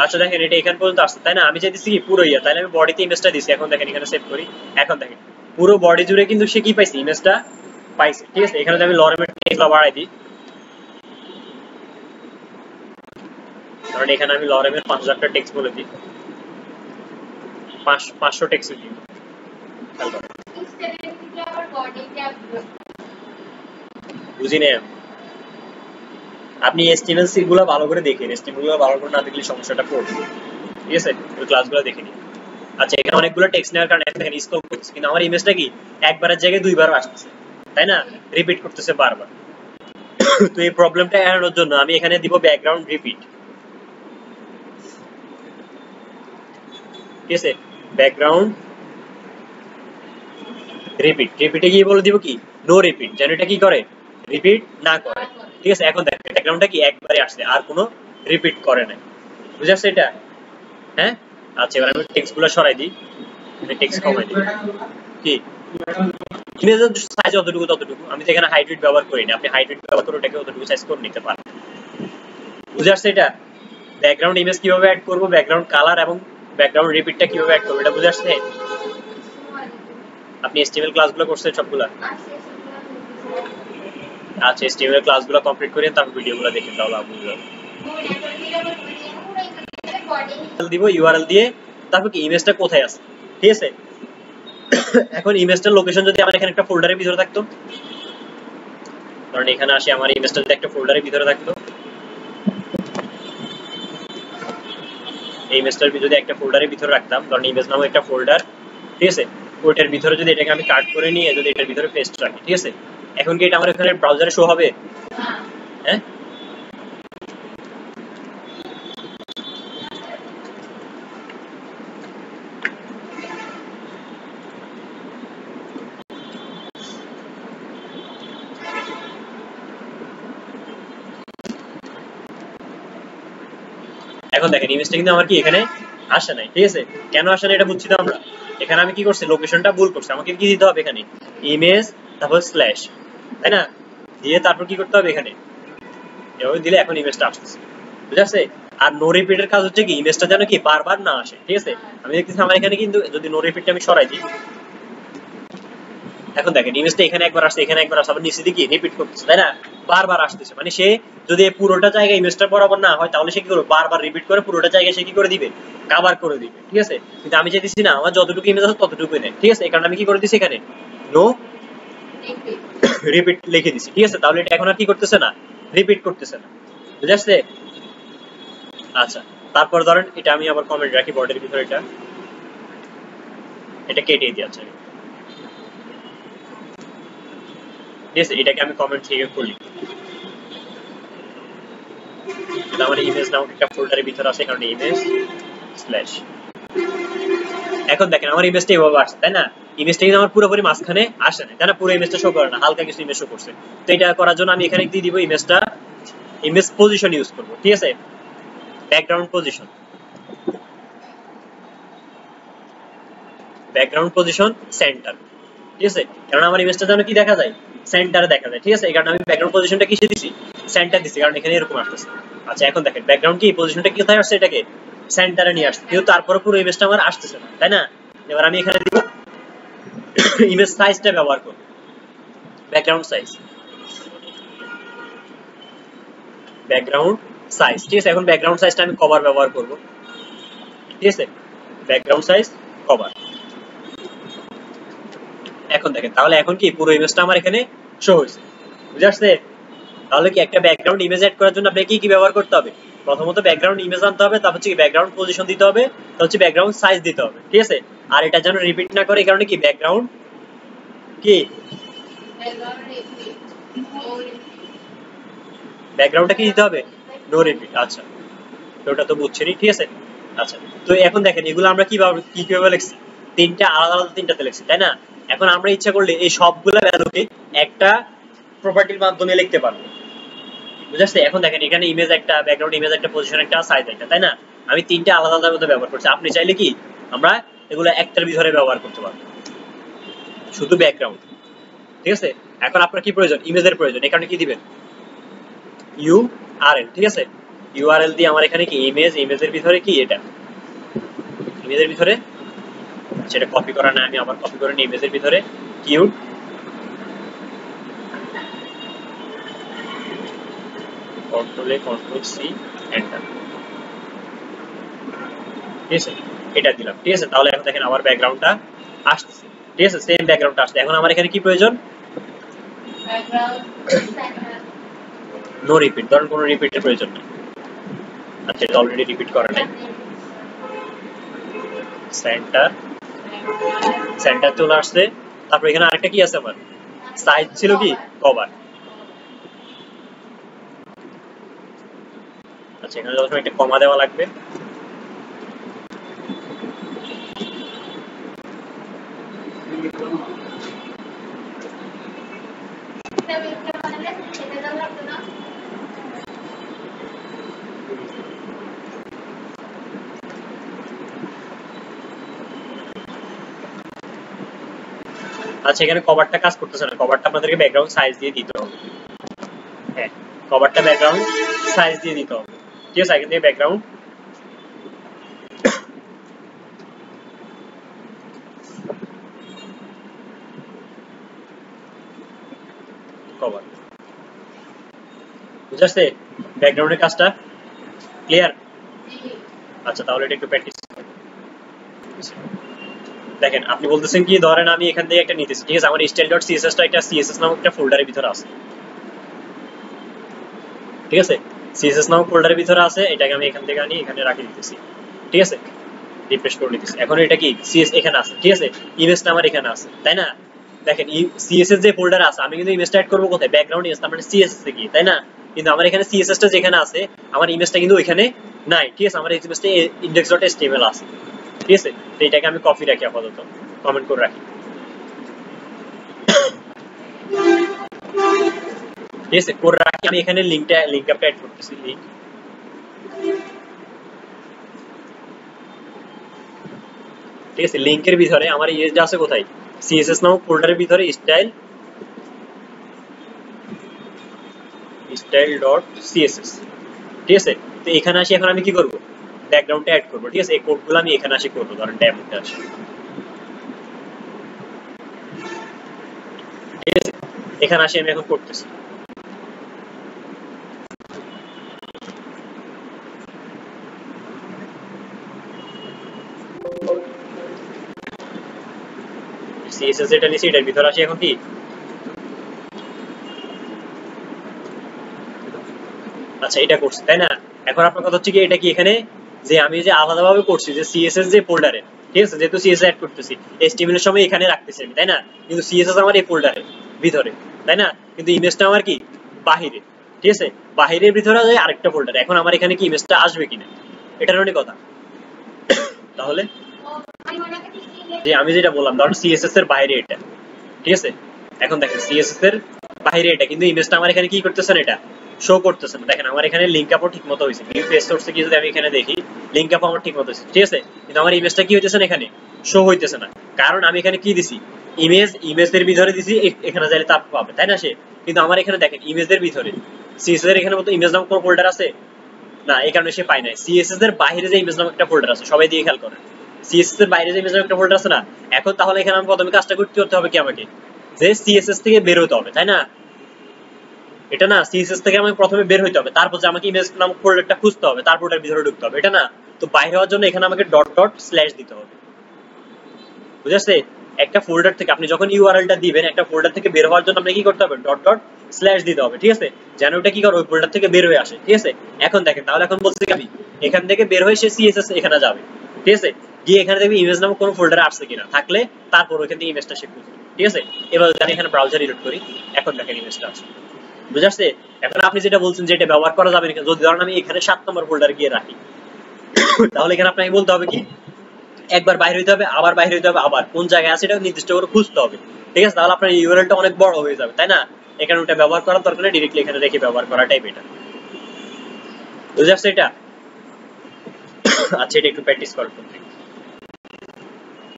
আচ্ছা দেখেন এটা এখান পর্যন্ত আসছে তাই না, আমি চাইতেছি কি পুরো ইয়া, তাহলে আমি বডিতে ইমেজটা দিছি। এখন দেখেন এখানে সেভ করি, এখন দেখেন পুরো বডি জুড়ে কিন্তু সে কি পাইছে, ইমেজটা পাইছে। ঠিক আছে, এখানে আমি লরেমের টেক্সটটা বাড়াই দিই, কারণ এখানে আমি লরেমের 5000টা টেক্সট বলে দিই, 500 টেক্সট দিই। বুঝি না আপনি এসটিএমএল গুলো ভালো করে দেখেন, এসটিএমএল গুলো ভালো করে না দেখলে সমস্যাটা পড়বে। ঠিক আছে, ওই ক্লাসগুলো দেখে নিন। আচ্ছা এখানে অনেকগুলো টেক্সট নেওয়ার কারণে দেখেন স্কোপ করতেছে, কিন্তু আমার ইমেজটা কি একবারের জায়গায় দুইবার আসতেছে তাই না, রিপিট করতেছে বারবার। তো এই প্রবলেমটা এড়ানোর জন্য আমি এখানে দিব ব্যাকগ্রাউন্ড রিপিট। ঠিক আছে, ব্যাকগ্রাউন্ড রিপিট, রিপিটে গিয়ে বলে দিব কি নো রিপিট, যেন এটা কি করে রিপিট না করে। ঠিক আছে, এখন দেখেন ব্যাকগ্রাউন্ডটা কি একবারে আসছে, আর কোনো রিপিট করে না। বুঝে আসছে এটা? হ্যাঁ আচ্ছা, এবার আমি টেক্সটগুলো সরাই দিই, টেক্সট কমাই দিই। কি ইমেজের সাইজ যতটুকু ততটুকু, আমি তো এখানে হাইট ব্যবহার করি না, আপনি হাইট ব্যবহার করে ওটাকে অতটুকু সাইজ করে নিতে পারেন। বুঝে আসছে এটা? ব্যাকগ্রাউন্ড ইমেজ কিভাবে অ্যাড করব, ব্যাকগ্রাউন্ড কালার এবং ব্যাকগ্রাউন্ড রিপিটটা কিভাবে অ্যাড করব, এটা বুঝে আসছে? আপনি এসটিএমএল ক্লাসগুলো করছেন সবগুলা? আচ্ছা এসটিএমএল ক্লাসগুলো কমপ্লিট করে তারপর ভিডিওগুলো দেখেন, তাহলে আপনি বুঝবেন। দিব ইউআরএল দিয়ে, তারপর কি ইমেজটা কোথায় আছে। ঠিক আছে, এখন ইমেজটার লোকেশন যদি আমার এখানে একটা ফোল্ডারের ভিতরে থাকতো, কারণ এখানে আসি আমার ইমেজটা যদি একটা ফোল্ডারের ভিতরে থাকতো, এই ইমেজটার যদি একটা ফোল্ডারের ভিতরে রাখতাম, কারণ ইমেজ নামে একটা ফোল্ডার। ঠিক আছে, ওইটার ভিতরে যদি এটাকে আমি কাট করে নিয়ে যদি এটার ভিতরে পেস্ট রাখি, ঠিক আছে, এখন কি এটা আমার এখানে ব্রাউজারে শো হবে? হ্যাঁ এখন দেখেন ইমেজটা কিন্তু আমার কি এখানে আসে নাই। ঠিক আছে, কেন আসে না এটা বুঝছি তো আমরা। এখানে আমি কি করছি, লোকেশনটা ভুল করছি, আমাকে কি দিতে হবে এখানে ইমেজ তারপর স্ল্যাশ, তাই না, দিয়ে তারপর কি করতে হবে এখানে এভাবে দিলে এখন ইমেজটা আসতেছে। বুঝাচ্ছে? আর নো রিপিটের কাজ হচ্ছে কি ইমেজটা যেন কি বারবার না আসে। ঠিক আছে, আমি দেখতেছি আমার এখানে কিন্তু যদি নো রিপিটটা আমি সরাই দিই, এখন দেখেন ইমেজটা এখানে একবার আসছে, এখানে একবার আসছে, আবার নিচে দিকে রিপিট করতেছে তাই না, বারবার আসতেছে। মানে সে যদি পুরোটা জায়গা ইমেজটা বরাবর না হয়, তাহলে সে কি করবে বারবার রিপিট করে পুরোটা জায়গায় সে কি করে দিবে কভার করে দিবে। ঠিক আছে, কিন্তু আমি চাইতেছি না আমার যতটুকু ইমেজ আছে ততটুকুই নেই। ঠিক আছে, এই কারণে আমি কি করে দিছি এখানে নো রিপিট লিখে দিছি। ঠিক আছে, তাহলে এটা এখন আর কি করতেছে না, রিপিট করতেছে না। বুঝে আসছে? আচ্ছা তারপর ধরেন এটা আমি আবার কমেন্ট রাখি বর্ডের ভিতরে, এটা কেটে দিই। আচ্ছা ঠিক আছে, এটাকে আমি কমেন্ট থেকে খুলি, এটা আমার ইমেজ নামক একটা ফোল্ডারের ভিতরে আছে, কারণ ইমেজ স্ল্যাশ। এখন দেখেন আমার ইমেজটা এভাবে আসছে তাই না, ইমেজটা কিন্তু আমার পুরোপুরি মাঝখানে আসে না তাই না, পুরো ইমেজটা শো করে না, হালকা কিছু ইমেজ শো করছে। তো এটা করার জন্য আমি এখানে দিয়ে দিব ইমেজটা, ইমেজ পজিশন ইউজ করব। ঠিক আছে, background position, background position centre. ঠিক আছে, কারণ আমার ইমেজটা যেন কি দেখা যায় সেন্টারে দেখা যায়। ঠিক আছে, এই কারণে আমি ব্যাকগ্রাউন্ড পজিশনটা কিসে দিছি, সেন্টার দিছি, কারণ এখানে এরকম আসছে। আচ্ছা এখন দেখেন ব্যাকগ্রাউন্ড কি পজিশনটা কি কোথায় আসছে, এটাকে সেন্টারে নিয়ে আসছে, কিন্তু তারপরে পুরো ইমেজটা আমার আসতেছে না তাই না। এবার আমি এখানে দিব ইমেজ সাইজটা ব্যবহার করব, ব্যাকগ্রাউন্ড সাইজ, ব্যাকগ্রাউন্ড সাইজ। ঠিক আছে, এখন ব্যাকগ্রাউন্ড সাইজটা আমি কভার ব্যবহার করব। ঠিক আছে, ব্যাকগ্রাউন্ড সাইজ কভার। এখন দেখেন তাহলে এখন কি পুরো ইমেজটা আমার এখানে শো হয়েছে। বুঝে আসছে? তাহলে কি একটা ব্যাকগ্রাউন্ড ইমেজ অ্যাড করার জন্য আপনাকে কি কি ব্যবহার করতে হবে, প্রথমত ব্যাকগ্রাউন্ড ইমেজ আনতে হবে, তারপর হচ্ছে ব্যাকগ্রাউন্ড পজিশন দিতে হবে, তারপর হচ্ছে ব্যাকগ্রাউন্ড সাইজ দিতে হবে। ঠিক আছে, আর এটা যেন রিপিট না করে এই কারণে কি ব্যাকগ্রাউন্ড কি ব্যাকগ্রাউন্ডটা কি দিতে হবে নো রিপিট। আচ্ছা তো ওটা তো বুঝছেনই। ঠিক আছে, আচ্ছা তো এখন দেখেন এগুলো আমরা কিভাবে লিখছি, তিনটা আলাদা আলাদা তিনটাতে লিখছি তাই না। এখন আমরা ইচ্ছা করলে এই সবগুলা ভ্যালুকে একটা প্রপার্টির মাধ্যমে লিখতে পারবো। বুঝাচ্ছে? এখন দেখেন এখানে ইমেজ একটা, ব্যাকগ্রাউন্ড ইমেজ একটা, পজিশন একটা, সাইজ একটা, তাই না, আমি তিনটা আলাদা আলাদা মধ্যে ব্যবহার করছি। আপনি চাইলে কি আমরা এগুলো একটার ভিতরে ব্যবহার করতে পারবো, শুধু ব্যাকগ্রাউন্ড। ঠিক আছে, এখন আপনার কি প্রয়োজন, ইমেজের প্রয়োজন, এখানে কি দিবেন ইউআরএল। ঠিক আছে, ইউআরএল দিয়ে আমার এখানে কি ইমেজের ভিতরে কি এটা ইমেজের ভিতরে সেটা কপি করা না, আমি আবার কপি করে নিই ইমেজের ভিতরে কিউট কন্ট্রোল সি এন্টার, ঠিক আছে এটা দিলাম, ঠিক আছে। তাহলে এখন দেখেন আমার ব্যাকগ্রাউন্ডটা আসছে, ঠিক আছে সেম ব্যাকগ্রাউন্ডটা আসছে। এখন আমার এখানে কি প্রয়োজন, নো রিপিট, ধরুন কোনো রিপিটের প্রয়োজন নেই। আচ্ছা এটা অলরেডি রিপিট করা নাই, সেন্টার চলে আসছে। তারপর এখানে আরেকটা কি আছে আমার সাইজ ছিল কি কভার। আচ্ছা এখানে যখন একটা কমা দেওয়া লাগবে, আচ্ছা এখানে কভারটা কাজ করতেছে না, কভারটা আপনাদেরকে ব্যাকগ্রাউন্ড সাইজ দিয়ে দিতে হবে। হ্যাঁ কভারটা ব্যাকগ্রাউন্ড সাইজ দিয়ে দিতে হবে, ঠিক আছে। এখান থেকে ব্যাকগ্রাউন্ড কভার, বুঝাচ্ছে ব্যাকগ্রাউন্ডের কাজটা ক্লিয়ার। আচ্ছা তাহলে এটা একটু প্র্যাকটিস দেখেন। আপনি বলতেছেন কি, ধরেন আমি এখান থেকে একটা নিতেছি, ঠিক আছে, আমার style.css টা একটা css নামক একটা ফোল্ডারের ভিতরে আছে, ঠিক আছে css নামক ফোল্ডারের ভিতরে আছে। এটাকে আমি এখান থেকে আনি এখানে রাখি দিতেছি, ঠিক আছে রিফ্রেশ করে নিতেছি। এখন এটা কি css এখানে আছে, ঠিক আছে ইমেজটা আমার এখানে আছে, তাই না। দেখেন css যে ফোল্ডার আছে, আমি কিন্তু ইমেজটা অ্যাড করব কোথায়, ব্যাকগ্রাউন্ড ইমেজ, তার মানে css এ গিয়ে, তাই না। কিন্তু আমার এখানে css টা যেখানে আছে, আমার ইমেজটা কিন্তু ওইখানে নাই, ঠিক আছে। আমার এই ইমেজটা index.html আছে, ঠিক আছে। তো এটাকে আমি কপি রাখি, আপাতত কমেন্ট করে রাখি, ঠিক আছে করে রাখি। আমি এখানে লিংক আপটা অ্যাড করতেছি, লিংক, ঠিক আছে। লিংকের ভিতরে আমার ইমেজটা আছে কোথায়, css নামক ফোল্ডারের ভিতরে style.css, ঠিক আছে। তো এখানে আসি, এখন আমি কি করব, ব্যাকগ্রাউন্ডটা অ্যাড করব, ঠিক আছে। এই কোডগুলো আমি এখানে আসি করব, ধরেন ডেমোতে আসি, ঠিক আছে। এখানে আসি আমি এখন করতেছি, css যেটা নিছি এটার ভিতরে আসি এখন কি, আচ্ছা এটা করছি, তাই না। এখন আপনার কথা হচ্ছে কি, এটা কি এখানে যে আমি যে আলাদাভাবে করছি যে সিএসএস যে ফোল্ডারে, ঠিক আছে, যেহেতু সিএসএস অ্যাড করতেছি এইচটিএমএল এর সময় এখানে রাখতেছি আমি, তাই না। কিন্তু সিএসএস আমার এই ফোল্ডারে ভিতরে, তাই না। কিন্তু ইমেজটা আমার কি বাহিরে, ঠিক আছে বাহিরের ভিতরে আরেকটা ফোল্ডার। এখন আমার এখানে কি ইমেজটা আসবে কিনা, এটার অনেক কথা। তাহলে যে আমি যেটা বললাম, ধরুন সিএসএস এর বাইরে এটা, ঠিক আছে। এখন দেখেন সিএসএস এর বাইরে এটা, কিন্তু ইমেজটা আমার এখানে কি করতেছেন, এটা শো করতেছে না। দেখেন আমার এখানে লিংক আপও ঠিকমতো হয়েছে, ভিউ পেজ সোর্সে কি যদি আমি এখানে দেখি, লিংক আপ আমার ঠিকমতো হয়েছে, ঠিক আছে। কিন্তু আমার ইমেজটা কি হইতেছে না, এখানে শো হইতেছে না। কারণ আমি এখানে কি দিছি, ইমেজের ভিতরে দিছি, এখানে যাইলে তাপ পাবে, তাই না সে। কিন্তু আমার এখানে দেখেন ইমেজের ভিতরে সিএসএস এর এখানে মতো ইমেজ নামক কোন ফোল্ডার আছে না, এই কারণে সে পায় নাই। সিএসএস এর বাইরে যে ইমেজ নামক একটা ফোল্ডার আছে, সবাই দিয়ে খেয়াল করেন, সিএসএস এর বাইরে যে ইমেজ নামক একটা ফোল্ডার আছে না। এখন তাহলে এখানে আমি প্রথমে কাজটা করতে হবে কি, আমাকে যে সিএসএস থেকে বের হতে হবে, তাই না। এটা না, সিএসএস থেকে আমাকে প্রথমে বের হইতে হবে, তারপর যে আমাকে ইমেজ নামক ফোল্ডারটা খুঁজতে হবে, তারপর ওটার ভিতরে ঢুকতে হবে, এটা না। তো বাইরে হওয়ার জন্য এখানে আমাকে ডট ডট স্ল্যাশ দিতে হবে, বুঝাচ্ছে। একটা ফোল্ডার থেকে আপনি যখন ইউআরএলটা দিবেন, একটা ফোল্ডার থেকে বের হওয়ার জন্য আপনাকে কি করতে হবে, ডট ডট স্ল্যাশ দিতে হবে, ঠিক আছে, যেন ওটা কি করে ওই ফোল্ডার থেকে বের হয়ে আসে, ঠিক আছে। এখন দেখেন তাহলে এখন বলছি আমি এখান থেকে বের হয়ে সে সিএসএস এখানে যাবে, ঠিক আছে, গিয়ে এখানে দেখবি ইমেজ নামক কোনো ফোল্ডারে আসছে কিনা, থাকলে তারপর ওখান থেকে ইমেজটা সে খুঁজবে, ঠিক আছে। এবার আমি এখানে ব্রাউজার রিলোড করি, এখন দেখেন ইমেজটা আছে, বুঝাচ্ছে। এখন আপনি যেটা বলছেন যে এটা ব্যবহার করা যাবে না, যদি ধরেন আমি এখানে 7 নম্বর ফোল্ডারে গিয়ে রাখি, তাহলে এখানে আপনাকে বলতে হবে কি, একবার বাইরে হইতে হবে, আবার বাইরে হইতে হবে, আবার কোন জায়গায় আছে এটা নির্দিষ্ট করে খুঁজতে হবে, ঠিক আছে। তাহলে আপনার ইউআরএলটা অনেক বড় হয়ে যাবে, তাই না। এখানে ওটা ব্যবহার করার দরকার নেই, ডাইরেক্টলি এখানে রেখে ব্যবহার করাটাই বেটার, বুঝে আসছে এটা। আচ্ছা এটা একটু প্র্যাকটিস করতে